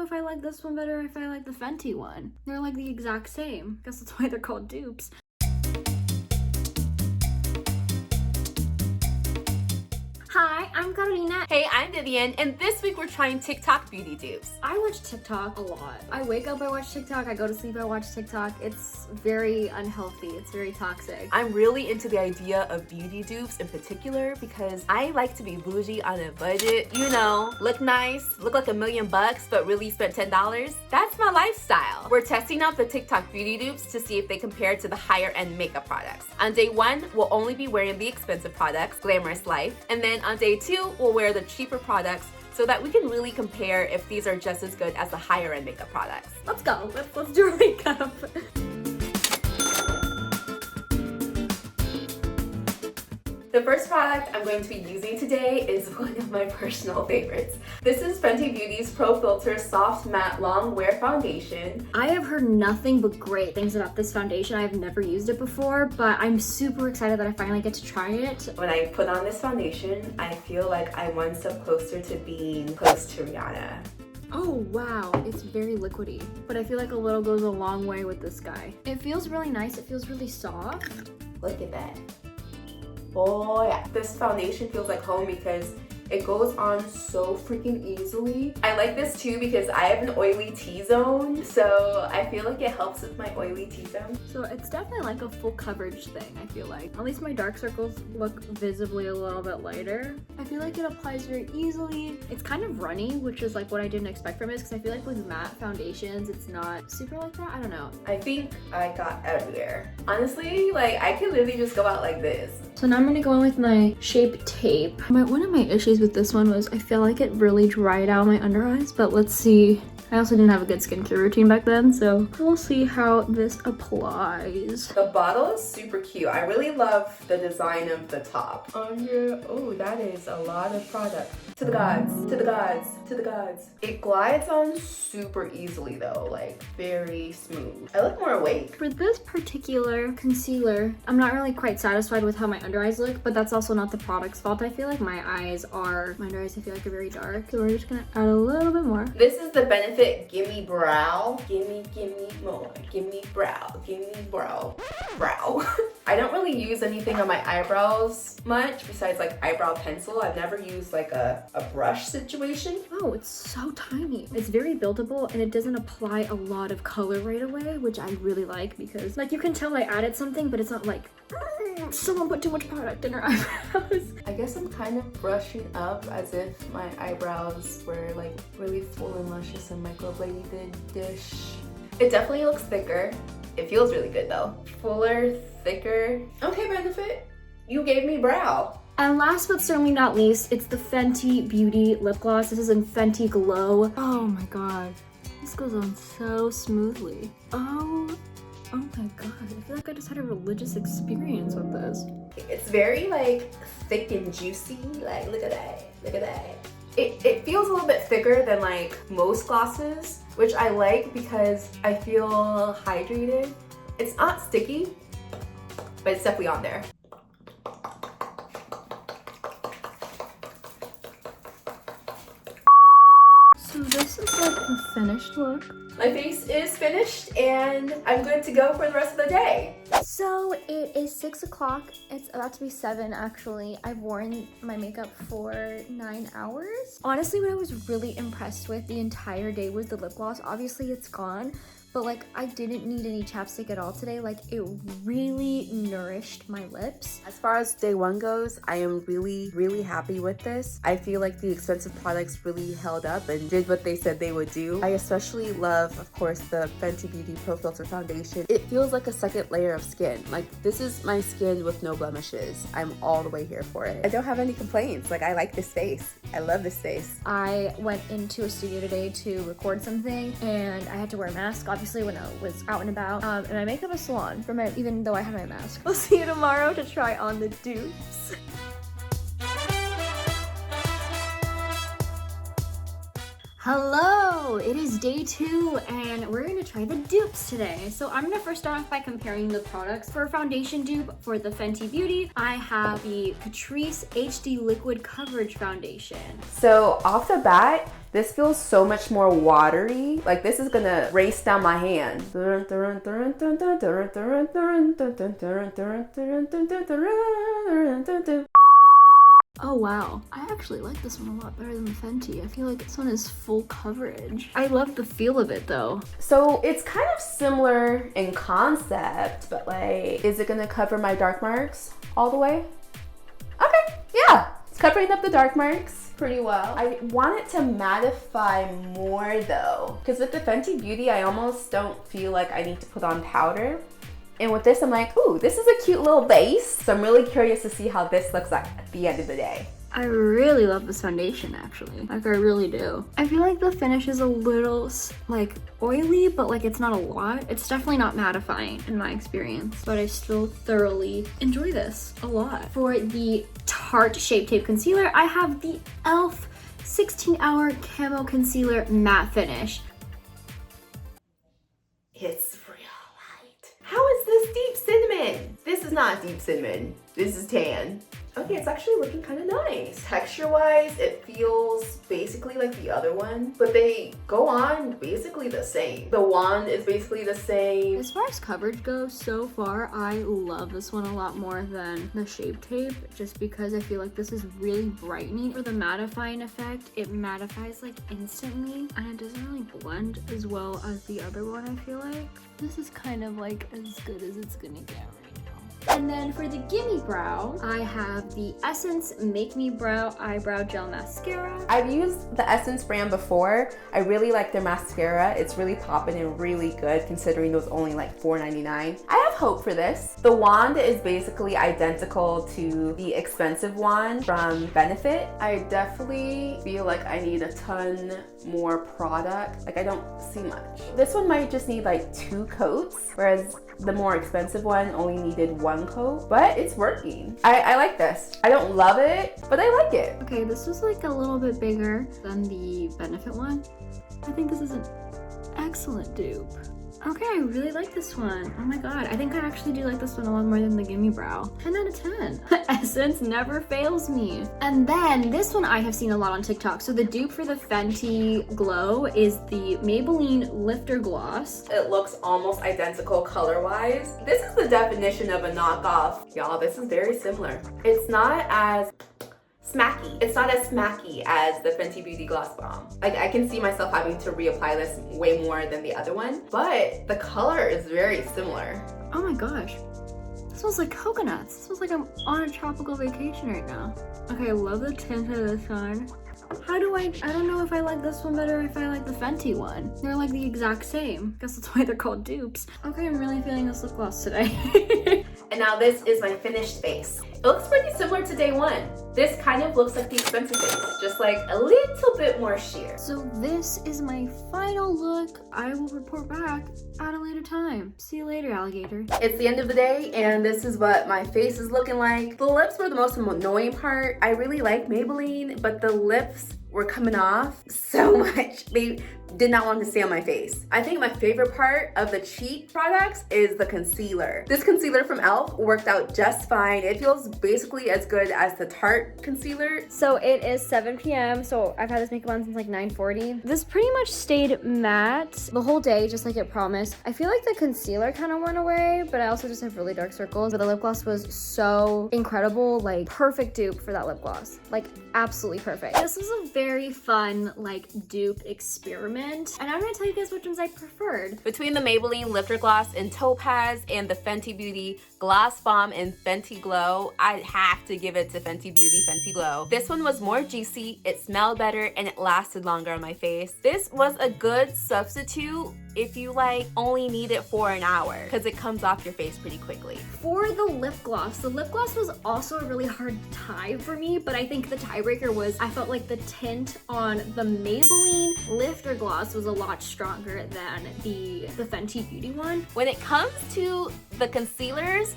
know if I like this one better or if I like the Fenty one. They're like the exact same. Guess that's why they're called dupes. Hi, I'm Carolina. Hey, I'm Vivian, and this week we're trying TikTok beauty dupes. I watch TikTok a lot. I wake up, I watch TikTok. I go to sleep, I watch TikTok. It's very unhealthy. It's very toxic. I'm really into the idea of beauty dupes in particular because I like to be bougie on a budget. You know, look nice, look like $1 million, but really spent $10. That's my lifestyle. We're testing out the TikTok beauty dupes to see if they compare to the higher end makeup products. On day 1, we'll only be wearing the expensive products, Glamorous Life, and then on day 2, we'll wear the cheaper products so that we can really compare if these are just as good as the higher end makeup products. Let's go. Let's do our makeup. The first product I'm going to be using today is one of my personal favorites. This is Fenty Beauty's Pro Filt'r Soft Matte Longwear Foundation. I have heard nothing but great things about this foundation. I've never used it before, but I'm super excited that I finally get to try it. When I put on this foundation, I feel like I'm one step closer to being close to Rihanna. Oh wow, it's very liquidy, but I feel like a little goes a long way with this guy. It feels really nice. It feels really soft. Look at that. Oh yeah, this foundation feels like home because it goes on so freaking easily. I like this too because I have an oily T-zone, so I feel like it helps with my oily T-zone. So it's definitely like a full coverage thing, I feel like. At least my dark circles look visibly a little bit lighter. I feel like it applies very easily. It's kind of runny, which is like what I didn't expect from it because I feel like with matte foundations, it's not super like that. I don't know. I think I got everywhere. Honestly, like I could literally just go out like this. So now I'm gonna go in with my Shape Tape. One of my issues with this one was I feel like it really dried out my under eyes, but let's see. I also didn't have a good skincare routine back then, so we'll see how this applies. The bottle is super cute. I really love the design of the top. Oh, that is a lot of product. To the gods, to the gods, to the gods. It glides on super easily though, like very smooth. I look more awake. For this particular concealer, I'm not really quite satisfied with how my under eyes look, but that's also not the product's fault. I feel like my under eyes I feel like are very dark, so we're just gonna add a little bit more. This is the Benefit Gimme Brow. Gimme more. Gimme brow. Gimme brow. I don't really use anything on my eyebrows much besides like eyebrow pencil. I've never used like a brush situation. Oh, it's so tiny. It's very buildable and it doesn't apply a lot of color right away, which I really like because like you can tell I added something, but it's not like someone put too much product in her eyebrows. I guess I'm kind of brushing up as if my eyebrows were like really full and luscious and microbladed-ish. It definitely looks thicker. It feels really good though. Fuller, thicker. Okay, Benefit, you gave me brow. And last but certainly not least, it's the Fenty Beauty lip gloss. This is in Fenty Glow. Oh my god, this goes on so smoothly. Oh my god, I feel like I just had a religious experience with this. It's very like thick and juicy. Like look at that, look at that. It feels a little bit thicker than like most glosses, which I like because I feel hydrated. It's not sticky, but it's definitely on there. So this is like the finished look. My face is finished and I'm good to go for the rest of the day. So it is 6 o'clock. It's about to be 7 actually. I've worn my makeup for 9 hours. Honestly, what I was really impressed with the entire day was the lip gloss. Obviously it's gone, but like I didn't need any chapstick at all today. Like it really nourished my lips. As far as day 1 goes, I am really happy with this. I feel like the expensive products really held up and did what they said they would do. I especially love, of course, the Fenty Beauty Pro Filt'r foundation. It feels like a second layer of skin. Like this is my skin with no blemishes. I'm all the way here for it. I don't have any complaints. Like I like this face. I love this face. I went into a studio today to record something and I had to wear a mask obviously when I was out and about, and I make up a salon from it even though I had my mask. I'll see you tomorrow to try on the dupes. Hello, it is day 2 and we're gonna try the dupes today. So I'm gonna first start off by comparing the products. For a foundation dupe for the Fenty Beauty, I have the Catrice HD Liquid Coverage Foundation. So off the bat, This feels so much more watery. Like this is gonna race down my hand. Oh wow, I actually like this one a lot better than the Fenty. I feel like this one is full coverage. I love the feel of it though. So it's kind of similar in concept, but like, is it gonna cover my dark marks all the way? Okay, yeah, it's covering up the dark marks pretty well. I want it to mattify more though, because with the Fenty Beauty, I almost don't feel like I need to put on powder. And with this, I'm like, ooh, this is a cute little base. So I'm really curious to see how this looks like at the end of the day. I really love this foundation actually. Like I really do. I feel like the finish is a little like oily, but like it's not a lot. It's definitely not mattifying in my experience, but I still thoroughly enjoy this a lot. For the Tarte Shape Tape Concealer, I have the e.l.f. 16-Hour Camo Concealer Matte Finish. It's real light. How is this deep cinnamon? This is not deep cinnamon. This is tan. Okay, it's actually looking kind of nice. Texture-wise, it feels basically like the other one, but they go on basically the same. The wand is basically the same. As far as coverage goes, so far, I love this one a lot more than the Shape Tape, just because I feel like this is really brightening. For the mattifying effect, it mattifies like instantly, and it doesn't really blend as well as the other one, I feel like. This is kind of like as good as it's gonna get right now. And then for the Gimme Brow, I have the Essence Make Me Brow Eyebrow Gel Mascara. I've used the Essence brand before. I really like their mascara. It's really popping and really good considering it was only like $4.99. I have hope for this. The wand is basically identical to the expensive wand from Benefit. I definitely feel like I need a ton more product. Like I don't see much. This one might just need like 2 coats, whereas the more expensive one only needed 1 coat, but it's working. I like this. I don't love it, but I like it. Okay, this was like a little bit bigger than the Benefit one. I think this is an excellent dupe. Okay, I really like this one. Oh my god, I think I actually do like this one a lot more than the Gimme Brow. 10 out of 10. Essence never fails me. And then this one I have seen a lot on TikTok. So the dupe for the Fenty Glow is the Maybelline Lifter Gloss. It looks almost identical color-wise. This is the definition of a knockoff. Y'all, this is very similar. It's not as smacky. It's not as smacky as the Fenty Beauty Gloss Bomb. Like I can see myself having to reapply this way more than the other one, but the color is very similar. Oh my gosh. This smells like coconuts. This smells like I'm on a tropical vacation right now. Okay, I love the tint of this one. I don't know if I like this one better or if I like the Fenty one. They're like the exact same. Guess that's why they're called dupes. Okay, I'm really feeling this lip gloss today. And now this is my finished face. It looks pretty similar to day one. This kind of looks like the expensive face, just like a little bit more sheer. So this is my final look. I will report back at a later time. See you later, alligator. It's the end of the day and this is what my face is looking like. The lips were the most annoying part. I really like Maybelline, but the lips were coming off so much. They did not want to stay on my face. I think my favorite part of the cheek products is the concealer. This concealer from e.l.f. worked out just fine. It feels basically as good as the Tarte concealer. So it is 7 p.m. So I've had this makeup on since like 9:40. This pretty much stayed matte the whole day, just like it promised. I feel like the concealer kind of went away, but I also just have really dark circles. But the lip gloss was so incredible, like perfect dupe for that lip gloss. Like absolutely perfect. This was a very fun like dupe experiment. And I'm gonna tell you guys which ones I preferred. Between the Maybelline Lifter Gloss in Topaz and the Fenty Beauty Gloss Bomb in Fenty Glow, I have to give it to Fenty Beauty Fenty Glow. This one was more juicy, it smelled better, and it lasted longer on my face. This was a good substitute if you like only need it for an hour because it comes off your face pretty quickly. For the lip gloss was also a really hard tie for me, but I think the tiebreaker was I felt like the tint on the Maybelline Lifter Gloss was a lot stronger than the Fenty Beauty one. When it comes to the concealers,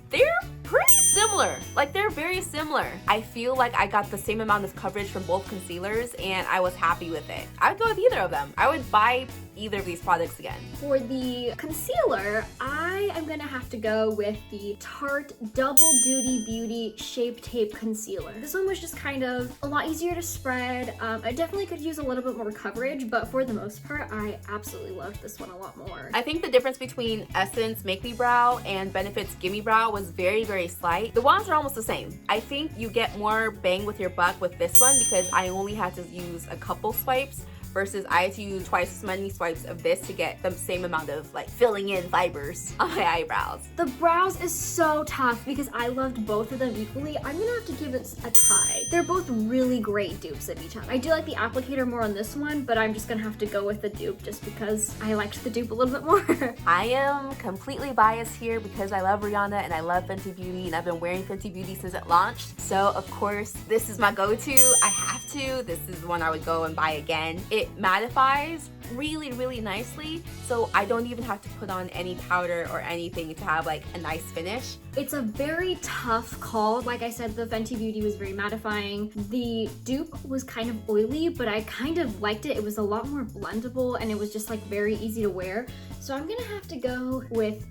they're pretty similar. Like, they're very similar. I feel like I got the same amount of coverage from both concealers and I was happy with it. I would go with either of them. I would buy either of these products again. For the concealer, I am gonna have to go with the Tarte Double Duty Beauty Shape Tape Concealer. This one was just kind of a lot easier to spread. I definitely could use a little bit more coverage, but for the most part, I absolutely loved this one a lot more. I think the difference between Essence Make Me Brow and Benefit's Gimme Brow was very, very slight. The wands are almost the same. I think you get more bang with your buck with this one because I only had to use a couple swipes versus I had to use twice as many swipes of this to get the same amount of like filling in fibers on my eyebrows. The brows is so tough because I loved both of them equally. I'm gonna have to give it a tie. They're both really great dupes of each other. I do like the applicator more on this one, but I'm just gonna have to go with the dupe just because I liked the dupe a little bit more. I am completely biased here because I love Rihanna and I love Fenty Beauty and I've been wearing Fenty Beauty since it launched. So of course, this is my go-to. I have to. This is the one I would go and buy again. It mattifies really, really nicely, so I don't even have to put on any powder or anything to have like a nice finish. It's a very tough call. Like I said, the Fenty Beauty was very mattifying. The dupe was kind of oily, but I kind of liked it. It was a lot more blendable and it was just like very easy to wear. So I'm gonna have to go with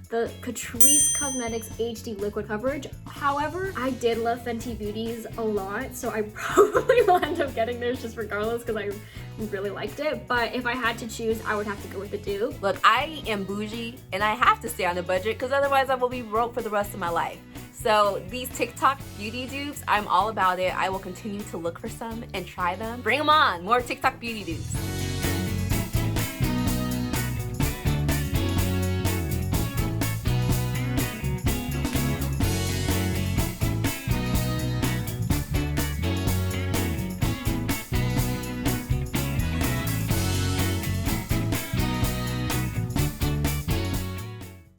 the Catrice Cosmetics HD Liquid Coverage. However, I did love Fenty Beauty's a lot, so I probably will end up getting theirs just regardless because I really liked it. But if I had to choose, I would have to go with the dupe. Look, I am bougie and I have to stay on a budget because otherwise I will be broke for the rest of my life. So these TikTok beauty dupes, I'm all about it. I will continue to look for some and try them. Bring them on, more TikTok beauty dupes.